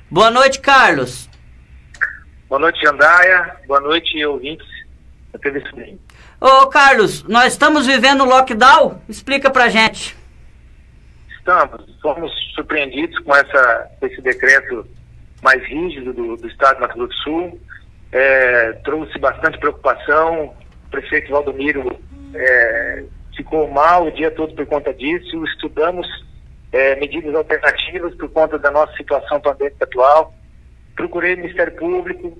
Boa noite, Carlos. Boa noite, Jandaia. Boa noite, ouvintes da TV Sul. Ô, Carlos, nós estamos vivendo lockdown? Explica pra gente. Fomos surpreendidos com esse decreto mais rígido do Estado do Mato Grosso do Sul. Trouxe bastante preocupação. O prefeito Valdomiro ficou mal o dia todo por conta disso. Estudamos medidas alternativas por conta da nossa situação pandêmica atual. Procurei o Ministério Público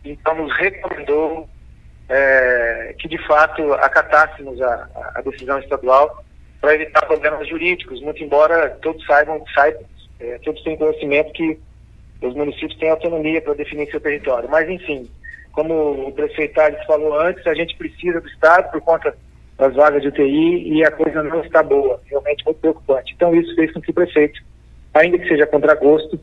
então nos recomendou que de fato acatássemos a decisão estadual para evitar problemas jurídicos, muito embora todos todos têm conhecimento que os municípios têm autonomia para definir seu território. Mas, enfim, como o prefeito Tales falou antes, a gente precisa do Estado por conta das vagas de UTI e a coisa não está boa, realmente muito preocupante. Então, isso fez com que o prefeito, ainda que seja contra gosto,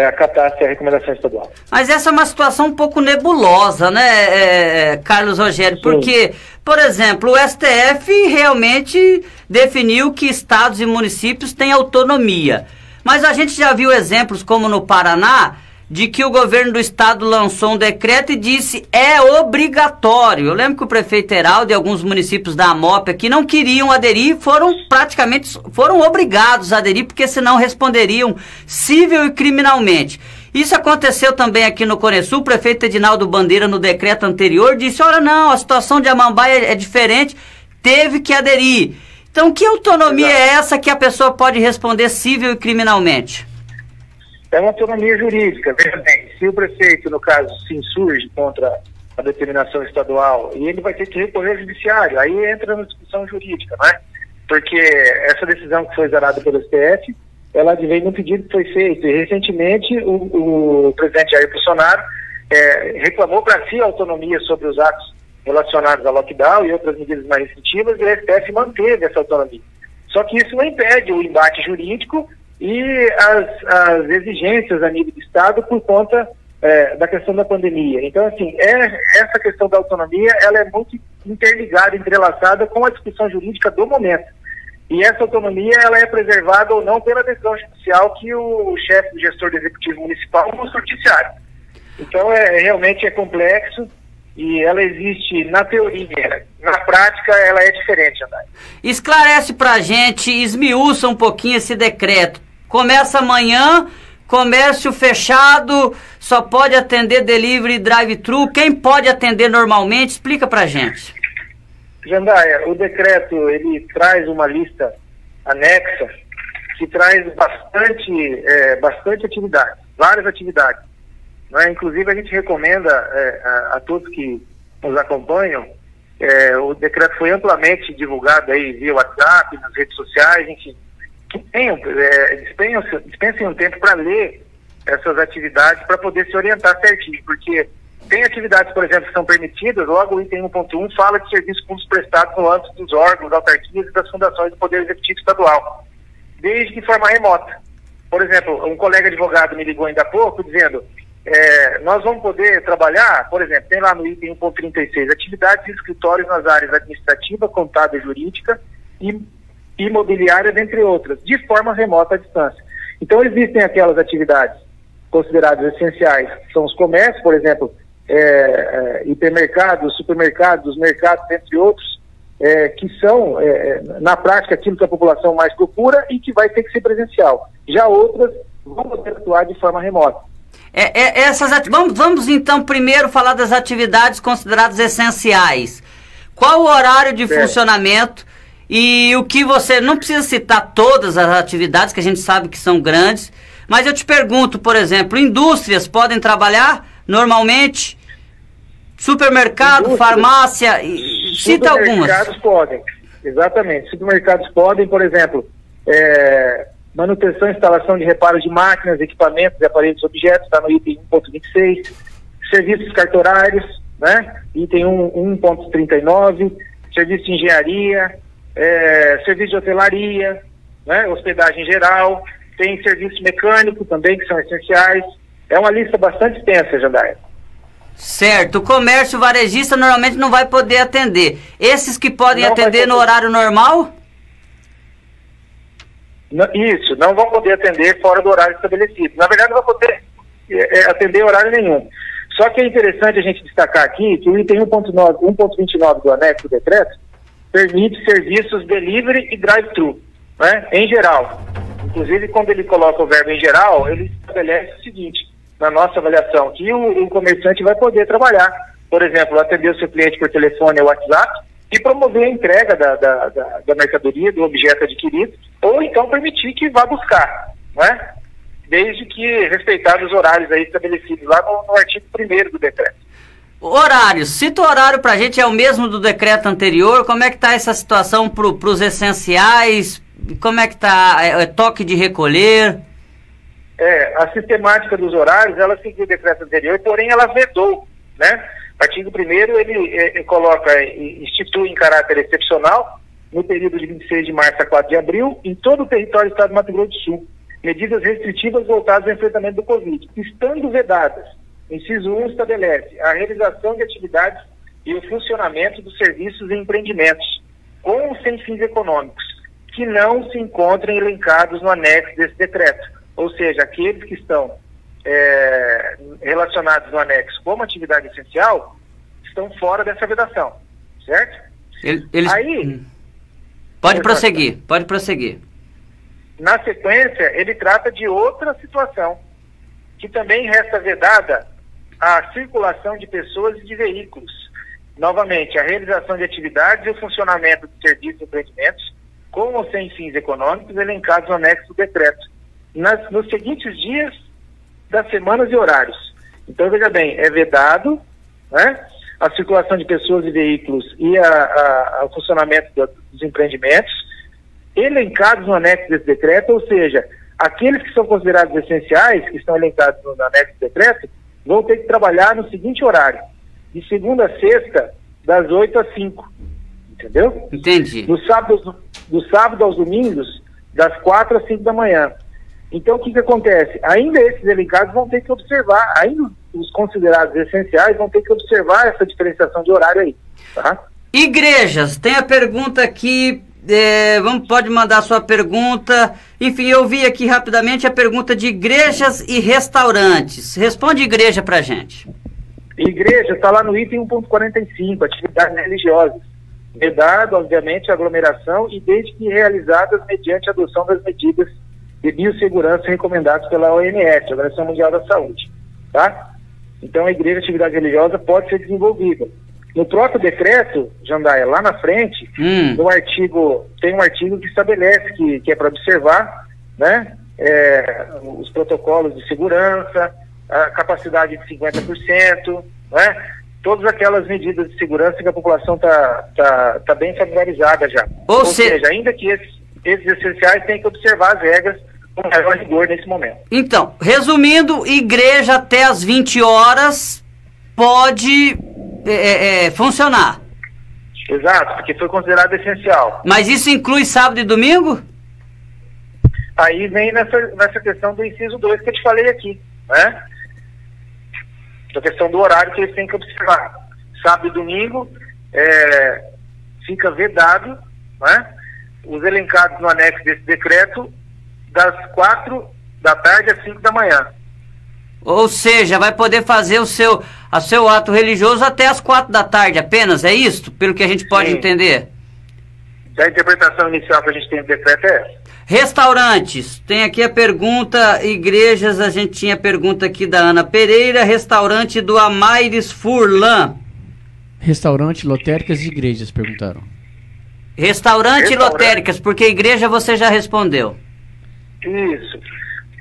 acatasse a recomendação estadual. Mas essa é uma situação um pouco nebulosa, né, Carlos Rogério? Porque, por exemplo, o STF realmente definiu que estados e municípios têm autonomia. Mas a gente já viu exemplos, como no Paraná, de que o governo do estado lançou um decreto e disse é obrigatório. Eu lembro que o prefeito Heraldo e alguns municípios da AMOP aqui não queriam aderir, foram obrigados a aderir, porque senão responderiam civil e criminalmente. Isso aconteceu também aqui no Cone Sul. O prefeito Edinaldo Bandeira, no decreto anterior, disse, olha, não, a situação de Amambaia é diferente, teve que aderir. Então, que autonomia é essa que a pessoa pode responder civil e criminalmente? É uma autonomia jurídica, veja bem, se o prefeito, no caso, se insurge contra a determinação estadual, e ele vai ter que recorrer ao judiciário, aí entra na discussão jurídica, né? Porque essa decisão que foi zerada pelo STF, ela advém de um pedido que foi feito, e recentemente o presidente Jair Bolsonaro reclamou para si a autonomia sobre os atos relacionados ao lockdown e outras medidas mais restritivas, e o STF manteve essa autonomia. Só que isso não impede o embate jurídico e as exigências a nível de Estado por conta da questão da pandemia. Então, assim, essa questão da autonomia, ela é muito interligada, entrelaçada com a discussão jurídica do momento. E essa autonomia, ela é preservada ou não pela decisão judicial que o chefe do gestor do Executivo Municipal mostrou ao judiciário. Então, realmente é complexo e ela existe na teoria. Na prática, ela é diferente, André. Esclarece pra gente, esmiuça um pouquinho esse decreto. Começa amanhã, comércio fechado, só pode atender delivery e drive-thru. Quem pode atender normalmente? Explica pra gente. Jandaia, o decreto, ele traz uma lista anexa que traz bastante atividade, várias atividades. Né? Inclusive, a gente recomenda a todos que nos acompanham, o decreto foi amplamente divulgado aí via WhatsApp, nas redes sociais, enfim, que dispensem um tempo para ler essas atividades para poder se orientar certinho, porque tem atividades, por exemplo, que são permitidas, logo o item 1.1 fala de serviços públicos prestados no âmbito dos órgãos, autarquias e das fundações do Poder Executivo Estadual, desde de forma remota. Por exemplo, um colega advogado me ligou ainda há pouco dizendo, nós vamos poder trabalhar, por exemplo, tem lá no item 1.36, atividades de escritórios nas áreas administrativa, contábil e jurídica e imobiliária, dentre outras, de forma remota à distância. Então, existem aquelas atividades consideradas essenciais, que são os comércios, por exemplo, hipermercados, supermercados, mercados, entre outros, que são, na prática, aquilo que a população mais procura e que vai ter que ser presencial. Já outras vão poder atuar de forma remota. Vamos, então, primeiro falar das atividades consideradas essenciais. Qual o horário de funcionamento? E o que você... Não precisa citar todas as atividades, que a gente sabe que são grandes, mas eu te pergunto, por exemplo, indústrias podem trabalhar normalmente? Supermercado, farmácia, cita algumas. Supermercados podem, exatamente. Supermercados podem, por exemplo, manutenção e instalação de reparo de máquinas, equipamentos e aparelhos e objetos, está no item 1.26. Serviços cartorários, né? Item 1.39. Serviço de engenharia, serviço de hotelaria, né? Hospedagem geral. Tem serviço mecânico também, que são essenciais. É uma lista bastante extensa, Jandaia. Certo. O comércio varejista normalmente não vai poder atender. Esses que podem atender no horário normal? Isso, não vão poder atender fora do horário estabelecido. Na verdade, não vão poder atender horário nenhum. Só que é interessante a gente destacar aqui que o item 1.29 do anexo do decreto permite serviços delivery e drive-thru, né, em geral. Inclusive, quando ele coloca o verbo em geral, ele estabelece o seguinte, na nossa avaliação, que o comerciante vai poder trabalhar, por exemplo, atender o seu cliente por telefone ou WhatsApp e promover a entrega da mercadoria, do objeto adquirido, ou então permitir que vá buscar, né? Desde que respeitados os horários aí estabelecidos lá no artigo 1º do decreto. Horário, cita o horário pra gente, é o mesmo do decreto anterior, como é que tá essa situação pros essenciais, como é que tá, toque de recolher? A sistemática dos horários, ela seguiu o decreto anterior, porém ela vedou, né? Artigo 1º, ele institui em caráter excepcional, no período de 26 de março a 4 de abril, em todo o território do estado do Mato Grosso do Sul, medidas restritivas voltadas ao enfrentamento do Covid, estando vedadas. Inciso 1 estabelece a realização de atividades e o funcionamento dos serviços e empreendimentos, com ou sem fins econômicos, que não se encontrem elencados no anexo desse decreto. Ou seja, aqueles que estão relacionados no anexo como atividade essencial, estão fora dessa vedação, certo? Aí... Pode prosseguir. Na sequência, ele trata de outra situação, que também resta vedada a circulação de pessoas e de veículos. Novamente, a realização de atividades e o funcionamento de serviços e empreendimentos, com ou sem fins econômicos, elencados no anexo do decreto, nos seguintes dias das semanas e horários. Então, veja bem, é vedado, né, a circulação de pessoas e veículos e o funcionamento dos empreendimentos, elencados no anexo desse decreto, ou seja, aqueles que são considerados essenciais, que estão elencados no anexo do decreto, vão ter que trabalhar no seguinte horário, de segunda a sexta, das 8 às 5, entendeu? Entendi. Do sábado aos domingos, das 4 às 5 da manhã. Então, o que acontece? Ainda esses elencados vão ter que observar, ainda os considerados essenciais vão ter que observar essa diferenciação de horário aí, tá? Igrejas, tem a pergunta aqui, pode mandar sua pergunta. Enfim, eu vi aqui rapidamente a pergunta de igrejas e restaurantes. Responde igreja pra gente. Igreja está lá no item 1.45, atividades religiosas. Vedado, obviamente, a aglomeração e desde que realizadas mediante a adoção das medidas de biossegurança recomendadas pela OMS, Organização Mundial da Saúde, tá? Então, a igreja, atividade religiosa pode ser desenvolvida. No próprio decreto, Jandaia, lá na frente, no artigo, tem um artigo que estabelece que é para observar, né, os protocolos de segurança, a capacidade de 50%, né, todas aquelas medidas de segurança que a população está bem familiarizada já. Ou seja, ainda que esses essenciais têm que observar as regras com maior rigor nesse momento. Então, resumindo, igreja até as 20 horas pode funcionar. Exato, porque foi considerado essencial. Mas isso inclui sábado e domingo? Aí vem nessa questão do inciso 2 que eu te falei aqui, né? A questão do horário que eles têm que observar. Sábado e domingo fica vedado, né, os elencados no anexo desse decreto das 4 da tarde às 5 da manhã. Ou seja, vai poder fazer o seu ato religioso até as 4 da tarde apenas, é isso? Pelo que a gente pode entender? A interpretação inicial que a gente tem do decreto é essa. Restaurantes, tem aqui a pergunta, igrejas, a gente tinha a pergunta aqui da Ana Pereira, restaurante do Amaires Furlan. Restaurante, lotéricas e igrejas, perguntaram. Restaurante e lotéricas, porque igreja você já respondeu. Isso.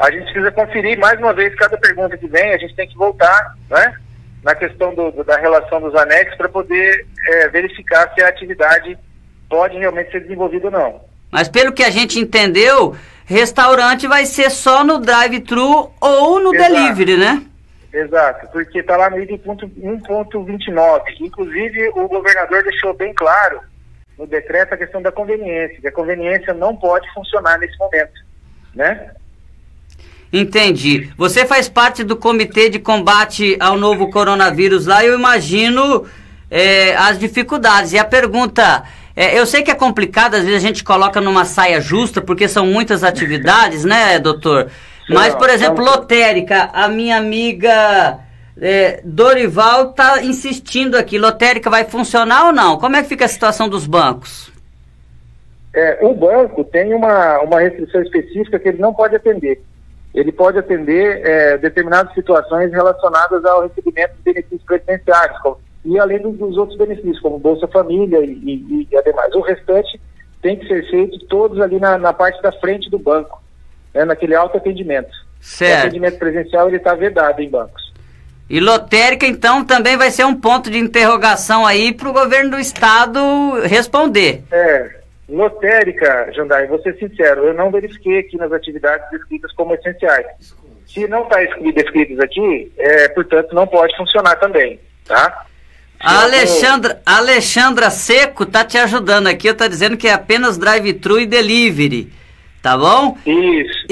A gente precisa conferir mais uma vez cada pergunta que vem, a gente tem que voltar, né, na questão da relação dos anexos para poder verificar se a atividade pode realmente ser desenvolvida ou não. Mas pelo que a gente entendeu, restaurante vai ser só no drive-thru ou no delivery, né? Exato, porque está lá no item 1.29. Inclusive, o governador deixou bem claro no decreto a questão da conveniência, que a conveniência não pode funcionar nesse momento, né? Entendi. Você faz parte do Comitê de Combate ao Novo Coronavírus lá, eu imagino as dificuldades. E a pergunta Eu sei que é complicado, às vezes a gente coloca numa saia justa, porque são muitas atividades, né, doutor? Mas, por exemplo, lotérica, a minha amiga Dorival está insistindo aqui, lotérica vai funcionar ou não? Como é que fica a situação dos bancos? O banco tem uma restrição específica que ele não pode atender. Ele pode atender determinadas situações relacionadas ao recebimento de benefícios previdenciários, e além dos outros benefícios, como Bolsa Família e ademais. O restante tem que ser feito todos ali na parte da frente do banco, né, naquele autoatendimento. Certo. O atendimento presencial ele está vedado em bancos. E lotérica, então, também vai ser um ponto de interrogação aí para o governo do estado responder. Lotérica, Jandai, vou ser sincero, eu não verifiquei aqui nas atividades descritas como essenciais. Se não está descritas aqui, portanto, não pode funcionar também, tá? A Alexandra Seco está te ajudando aqui, está dizendo que é apenas drive-thru e delivery, tá bom? Isso.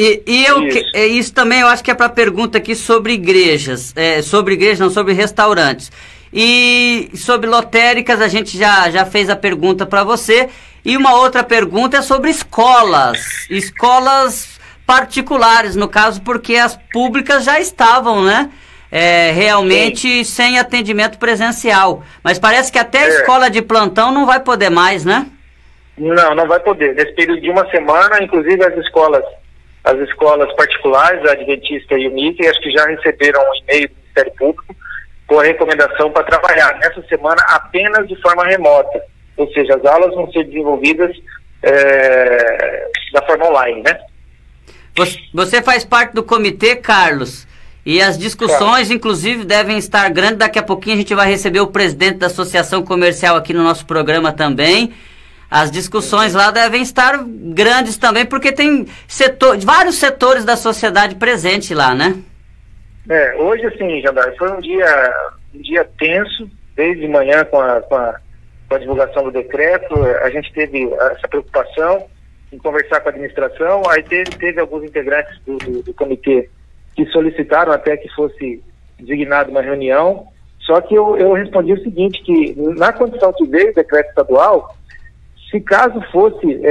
Isso também eu acho que é para pergunta aqui sobre igrejas, sobre restaurantes. E sobre lotéricas a gente já fez a pergunta para você. E uma outra pergunta é sobre escolas particulares, no caso, porque as públicas já estavam, né? Realmente sem atendimento presencial. Mas parece que até a escola de plantão não vai poder mais, né? Não vai poder. Nesse período de uma semana, inclusive as escolas particulares, a Adventista e o MIT, acho que já receberam um e-mail do Ministério Público com a recomendação para trabalhar nessa semana apenas de forma remota. Ou seja, as aulas vão ser desenvolvidas da forma online, né? Você faz parte do comitê, Carlos? E as discussões, inclusive, devem estar grandes. Daqui a pouquinho a gente vai receber o presidente da Associação Comercial aqui no nosso programa também. As discussões lá devem estar grandes também, porque tem vários setores da sociedade presente lá, né? Hoje, assim, Jandar, foi um dia tenso, desde manhã com a divulgação do decreto. A gente teve essa preocupação em conversar com a administração, aí teve alguns integrantes do comitê que solicitaram até que fosse designada uma reunião, só que eu respondi o seguinte, que na condição que veio o decreto estadual, se caso fosse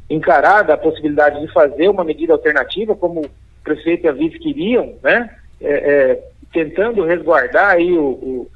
encarada a possibilidade de fazer uma medida alternativa, como o prefeito e a vice queriam, né, tentando resguardar aí o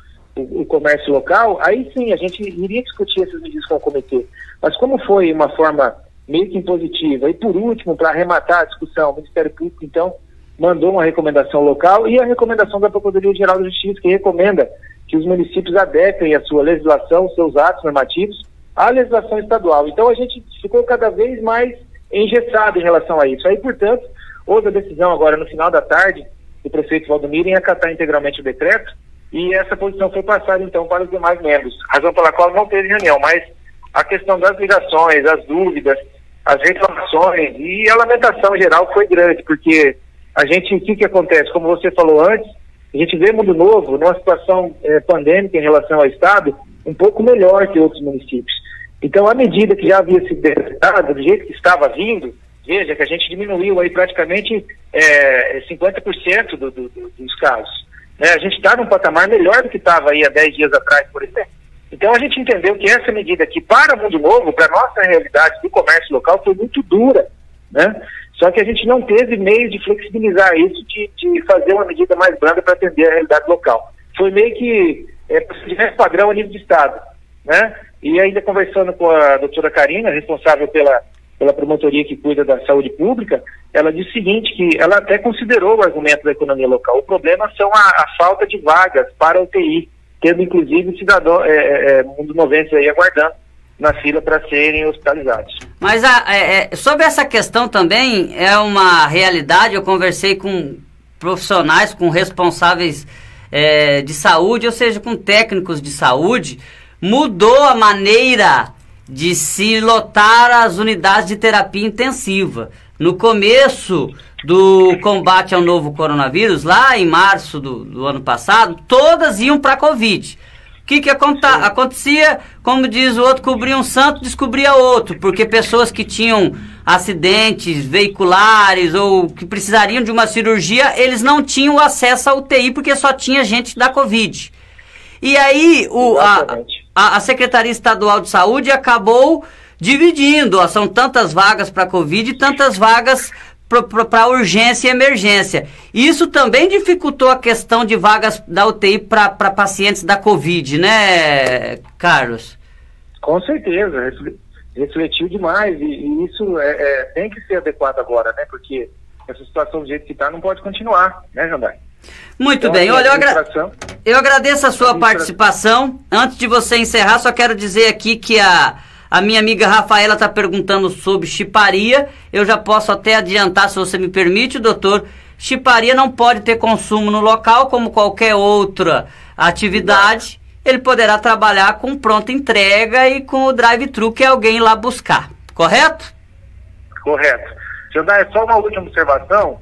comércio local, aí sim a gente iria discutir essas medidas com o comitê. Mas como foi uma forma meio que impositiva, e por último, para arrematar a discussão, o Ministério Público, então, mandou uma recomendação local e a recomendação da Procuradoria-Geral da Justiça, que recomenda que os municípios adequem a sua legislação, seus atos normativos, à legislação estadual. Então a gente ficou cada vez mais engessado em relação a isso. Aí, portanto, houve a decisão agora no final da tarde do prefeito Valdomiro em acatar integralmente o decreto, e essa posição foi passada então para os demais membros, razão pela qual não teve reunião, mas a questão das ligações, as dúvidas, as reclamações e a lamentação geral foi grande, porque o que acontece? Como você falou antes, a gente vê Mundo Novo numa situação pandêmica em relação ao Estado um pouco melhor que outros municípios. Então, à medida que já havia sido decretada, do jeito que estava vindo, veja que a gente diminuiu aí praticamente 50% dos casos. A gente está num patamar melhor do que estava aí há 10 dias atrás, por exemplo. Então a gente entendeu que essa medida aqui para Mundo Novo, para a nossa realidade do comércio local, foi muito dura, né? Só que a gente não teve meio de flexibilizar isso, de fazer uma medida mais branda para atender a realidade local. Foi meio que procedimento padrão a nível de Estado, né? E ainda conversando com a doutora Karina, responsável pela promotoria que cuida da saúde pública, ela disse o seguinte, que ela até considerou o argumento da economia local. O problema são a falta de vagas para UTI, tendo inclusive cidadão mundo-novenses aí aguardando na fila para serem hospitalizados. Mas sobre essa questão também é uma realidade. Eu conversei com profissionais, com responsáveis de saúde, ou seja, com técnicos de saúde. Mudou a maneira de se lotar as unidades de terapia intensiva. No começo do combate ao novo coronavírus, lá em março do ano passado, todas iam para a Covid. O que acontecia? Como diz o outro, cobria um santo, descobria outro, porque pessoas que tinham acidentes veiculares ou que precisariam de uma cirurgia, eles não tinham acesso à UTI, porque só tinha gente da Covid. E aí, a Secretaria Estadual de Saúde acabou dividindo, ó, são tantas vagas para Covid e tantas vagas para urgência e emergência. Isso também dificultou a questão de vagas da UTI para pacientes da Covid, né, Carlos? Com certeza, refletiu demais e isso tem que ser adequado agora, né? Porque essa situação do jeito que está não pode continuar, né, Jandai? Muito então, bem, olha, eu agradeço a sua participação. Antes de você encerrar, só quero dizer aqui que a minha amiga Rafaela está perguntando sobre chiparia. Eu já posso até adiantar, se você me permite, doutor. Chiparia não pode ter consumo no local, como qualquer outra atividade. Ele poderá trabalhar com pronta entrega e com o drive-thru, que é alguém ir lá buscar. Correto? Correto. Jandai, só uma última observação.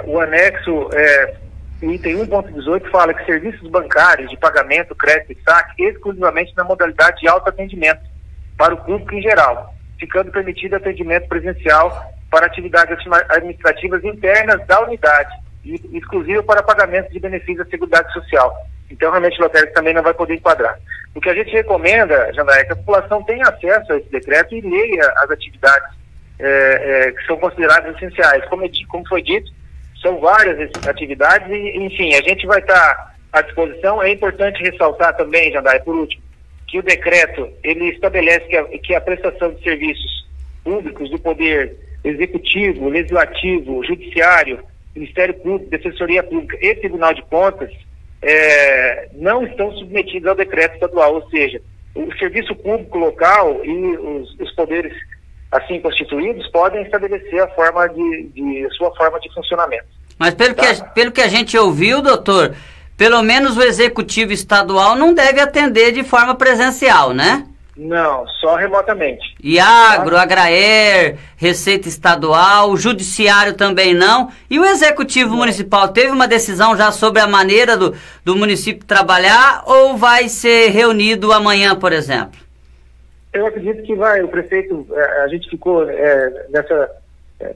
O anexo item 1.18 fala que serviços bancários de pagamento, crédito e saque exclusivamente na modalidade de autoatendimento para o público em geral, ficando permitido atendimento presencial para atividades administrativas internas da unidade, e exclusivo para pagamento de benefícios da Seguridade Social. Então, realmente, o lotérico também não vai poder enquadrar. O que a gente recomenda, Jandai, é que a população tenha acesso a esse decreto e leia as atividades que são consideradas essenciais. Como foi dito, são várias atividades e, enfim, a gente vai estar à disposição. É importante ressaltar também, Jandai, por último, que o decreto, ele estabelece que a prestação de serviços públicos do Poder Executivo, Legislativo, Judiciário, Ministério Público, Defensoria Pública e Tribunal de Contas não estão submetidos ao decreto estadual, ou seja, o serviço público local e os poderes assim constituídos podem estabelecer a sua forma de funcionamento. Mas pelo que a gente ouviu, doutor, pelo menos o executivo estadual não deve atender de forma presencial, né? Não, só remotamente. E Agraer, Receita Estadual, o Judiciário também não. E o Executivo Municipal teve uma decisão já sobre a maneira do município trabalhar ou vai ser reunido amanhã, por exemplo? Eu acredito que o prefeito, a gente ficou nessa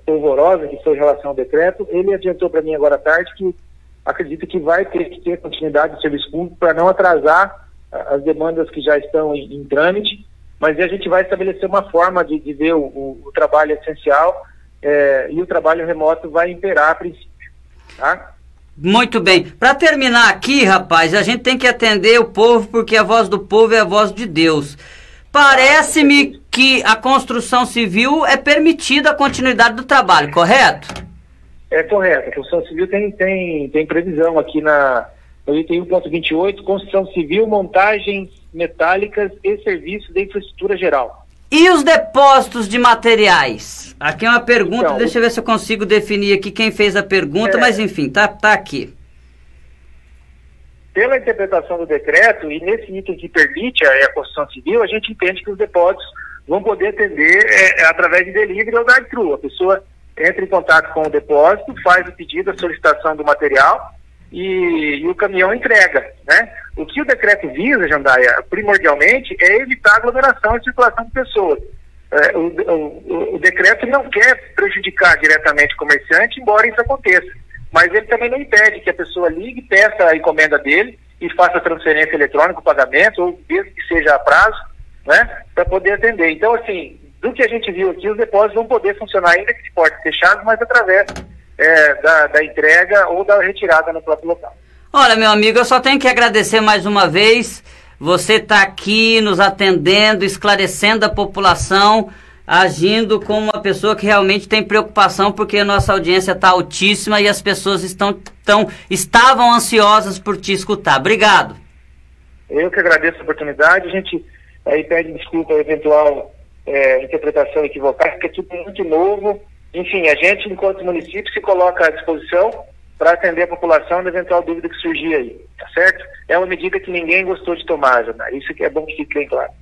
polvorosa que foi em relação ao decreto. Ele adiantou para mim agora à tarde que acredito que vai ter que ter continuidade do serviço público para não atrasar as demandas que já estão em trâmite, mas a gente vai estabelecer uma forma de ver o trabalho essencial e o trabalho remoto vai imperar a princípio, tá? Muito bem. Para terminar aqui, rapaz, a gente tem que atender o povo porque a voz do povo é a voz de Deus. Parece-me que a construção civil é permitida a continuidade do trabalho, correto? É correto. A construção civil tem previsão aqui no item 1.28, construção civil, montagens metálicas e serviços de infraestrutura geral. E os depósitos de materiais? Aqui é uma pergunta, então, deixa eu ver se eu consigo definir aqui quem fez a pergunta, mas enfim, tá aqui. Pela interpretação do decreto, e nesse item que permite a construção civil, a gente entende que os depósitos vão poder atender através de delivery ou drive-thru. A pessoa entra em contato com o depósito, faz o pedido, a solicitação do material e o caminhão entrega, né? O que o decreto visa, Jandaia, primordialmente, é evitar aglomeração e circulação de pessoas. O decreto não quer prejudicar diretamente o comerciante, embora isso aconteça. Mas ele também não impede que a pessoa ligue, peça a encomenda dele e faça a transferência eletrônica, o pagamento, ou mesmo que seja a prazo, né, para poder atender. Então, assim, do que a gente viu aqui, os depósitos vão poder funcionar ainda que de portas fechadas, mas através da entrega ou da retirada no próprio local. Olha, meu amigo, eu só tenho que agradecer mais uma vez. Você está aqui nos atendendo, esclarecendo a população, agindo como uma pessoa que realmente tem preocupação, porque a nossa audiência está altíssima e as pessoas estavam ansiosas por te escutar. Obrigado. Eu que agradeço a oportunidade. A gente aí pede desculpa a eventual interpretação equivocada, porque é tudo muito novo. Enfim, a gente, enquanto município, se coloca à disposição para atender a população da eventual dúvida que surgir aí, tá certo? É uma medida que ninguém gostou de tomar, Jana. Isso que é bom que fique bem claro.